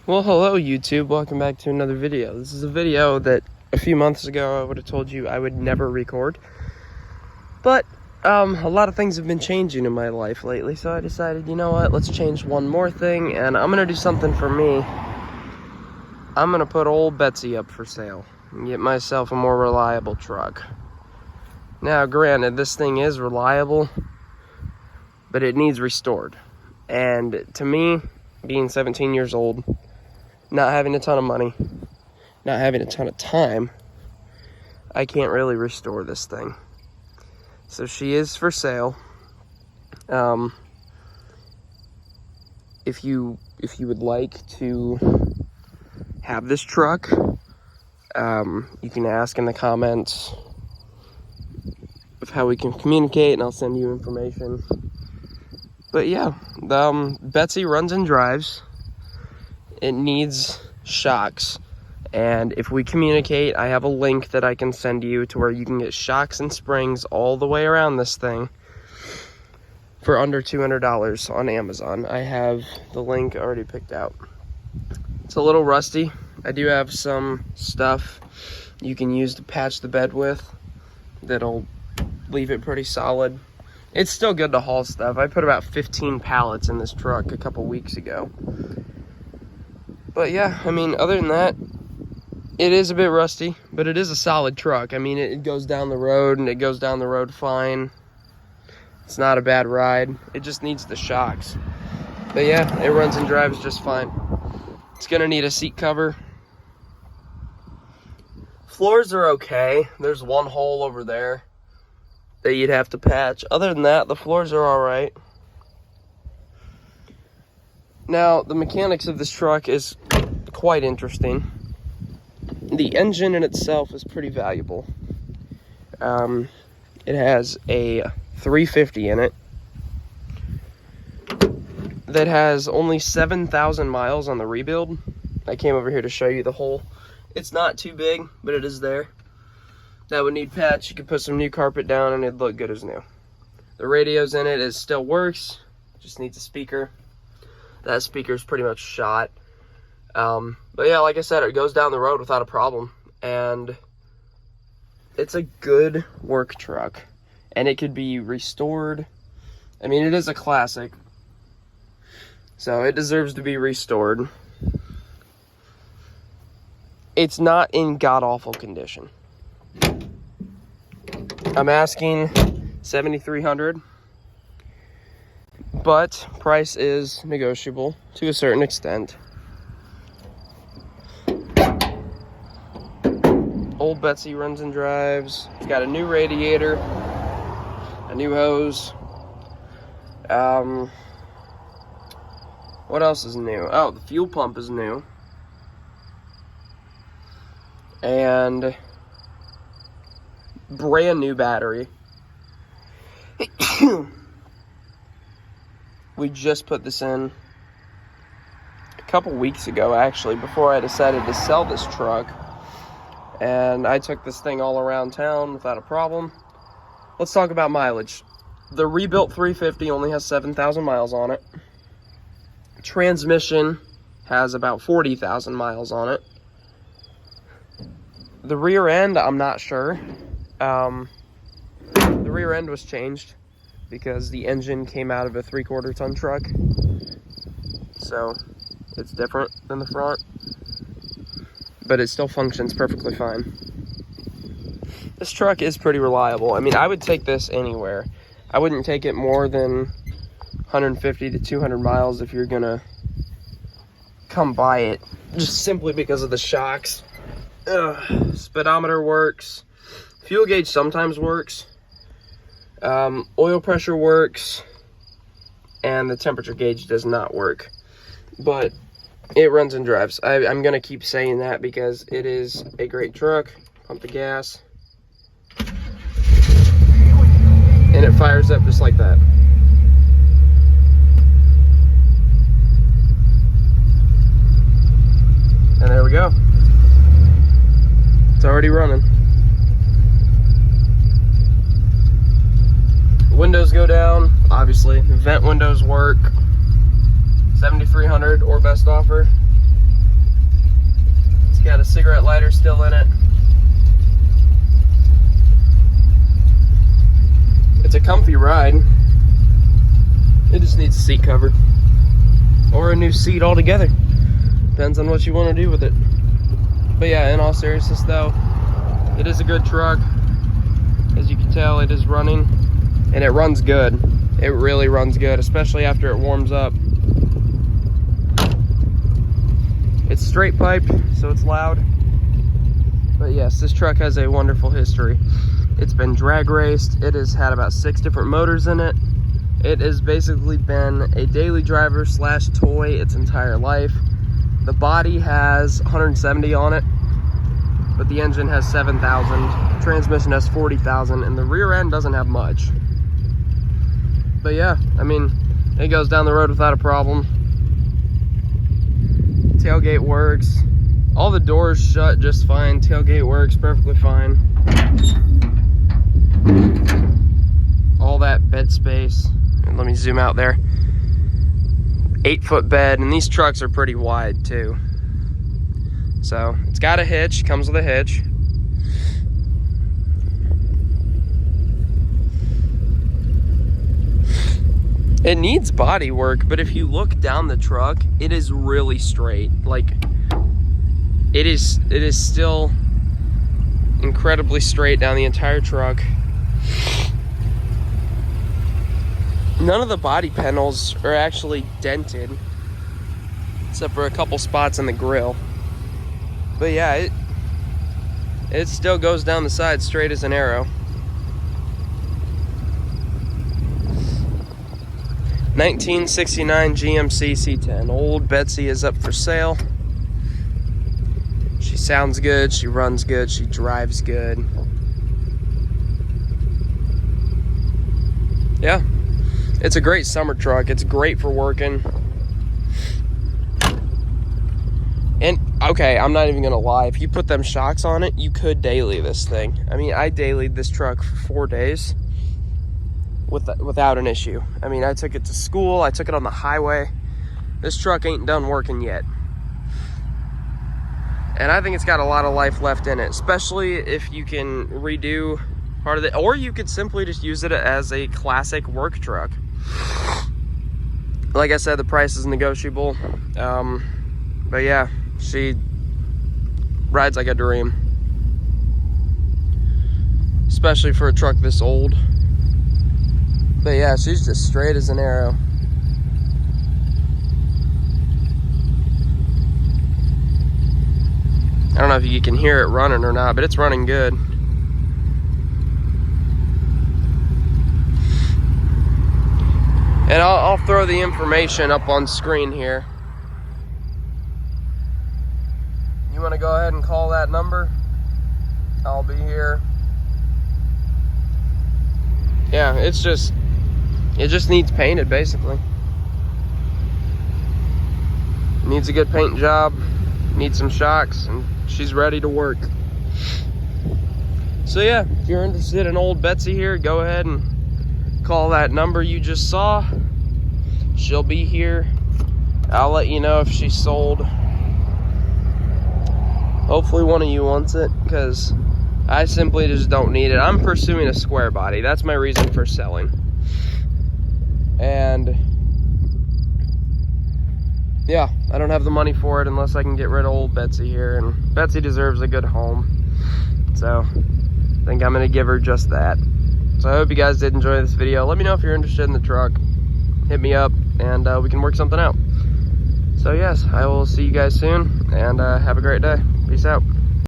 Well, hello YouTube, welcome back to another video. This is a video that a few months ago I would have told you I would never record. But a lot of things have been changing in my life lately, so I decided, you know what, let's change one more thing, and I'm gonna do something for me. I'm gonna put old Betsy up for sale and get myself a more reliable truck. Now, granted, this thing is reliable, but it needs restored. And to me, being 17 years old, not having a ton of money, not having a ton of time, I can't really restore this thing. So she is for sale. If you would like to have this truck, you can ask in the comments of how we can communicate, and I'll send you information. But yeah, Betsy runs and drives. It needs shocks, and if we communicate, I have a link that I can send you to where you can get shocks and springs all the way around this thing for under $200 on Amazon. I have the link already picked out. It's a little rusty. I do have some stuff you can use to patch the bed with that'll leave it pretty solid. It's still good to haul stuff. I put about 15 pallets in this truck a couple weeks ago. But yeah, I mean, other than that, it is a bit rusty, but it is a solid truck. I mean, it goes down the road, and it goes down the road fine. It's not a bad ride. It just needs the shocks. But yeah, it runs and drives just fine. It's gonna need a seat cover. Floors are okay. There's one hole over there that you'd have to patch. Other than that, the floors are all right. Now, the mechanics of this truck is quite interesting. The engine in itself is pretty valuable. It has a 350 in it that has only 7,000 miles on the rebuild. I came over here to show you the hole. It's not too big, but it is there. That would need patch. You could put some new carpet down and it'd look good as new. The radio's in it. It still works. Just needs a speaker. That speaker's pretty much shot. But yeah, like I said, it goes down the road without a problem. And it's a good work truck. And it could be restored. I mean, it is a classic. So it deserves to be restored. It's not in god-awful condition. I'm asking $7,300. But price is negotiable to a certain extent. Old Betsy runs and drives. It's got a new radiator, a new hose. What else is new? Oh, the fuel pump is new. And brand new battery. We just put this in a couple weeks ago, actually, before I decided to sell this truck. And I took this thing all around town without a problem. Let's talk about mileage. The rebuilt 350 only has 7,000 miles on it. Transmission has about 40,000 miles on it. The rear end, I'm not sure. The rear end was changed because the engine came out of a 3/4 ton truck. So it's different than the front, but it still functions perfectly fine. This truck is pretty reliable. I mean, I would take this anywhere. I wouldn't take it more than 150 to 200 miles if you're gonna come buy it, just simply because of the shocks. Speedometer works. Fuel gauge sometimes works. Oil pressure works, and the temperature gauge does not work, but it runs and drives. I'm gonna keep saying that because it is a great truck. Pump the gas, and it fires up just like that. And there we go. It's already running. Windows go down, obviously. Vent windows work. $7,300 or best offer. cigarette lighter still in it. It's a comfy ride. It just needs a seat cover or a new seat altogether. Depends on what you want to do with it. But yeah, in all seriousness though, it is a good truck. As you can tell, it is running, and it runs good. It really runs good, especially after it warms up. It's straight piped, so it's loud. But yes, this truck has a wonderful history. It's been drag raced. It has had about 6 different motors in it. It has basically been a daily driver slash toy its entire life. The body has 170 on it, but the engine has 7,000. Transmission has 40,000, and the rear end doesn't have much. But yeah, I mean, it goes down the road without a problem. Tailgate works. All the doors shut just fine. Tailgate works perfectly fine. All that bed space. And let me zoom out there. 8-foot bed, and these trucks are pretty wide too. So it's got a hitch, comes with a hitch. It needs body work, but if you look down the truck, it is really straight. Like, it is still incredibly straight down the entire truck. None of the body panels are actually dented, except for a couple spots in the grill. But yeah, it still goes down the side straight as an arrow. 1969 GMC C10. Old Betsy is up for sale. She sounds good, she runs good, she drives good. Yeah, it's a great summer truck. It's great for working. And okay, I'm not even gonna lie, if you put them shocks on it, you could daily this thing. I mean, I dailied this truck for 4 days without an issue. I mean, I took it to school, I took it on the highway. This truck ain't done working yet. And I think it's got a lot of life left in it, especially if you can redo part of it, or you could simply just use it as a classic work truck. Like I said, the price is negotiable. But yeah, she rides like a dream, especially for a truck this old. But yeah, she's just straight as an arrow. I don't know if you can hear it running or not, but it's running good. And I'll throw the information up on screen here. You want to go ahead and call that number? I'll be here. Yeah, it just needs painted, basically. Needs a good paint job, needs some shocks, and she's ready to work. So yeah, if you're interested in old Betsy here, go ahead and call that number you just saw. She'll be here. I'll let you know if she's sold. Hopefully one of you wants it, because I simply just don't need it. I'm pursuing a square body. That's my reason for selling. And yeah, I don't have the money for it unless I can get rid of old Betsy here, and Betsy deserves a good home. So I think I'm gonna give her just that. So I hope you guys did enjoy this video. Let me know if you're interested in the truck. Hit me up and we can work something out. So yes, I will see you guys soon, and have a great day. Peace out.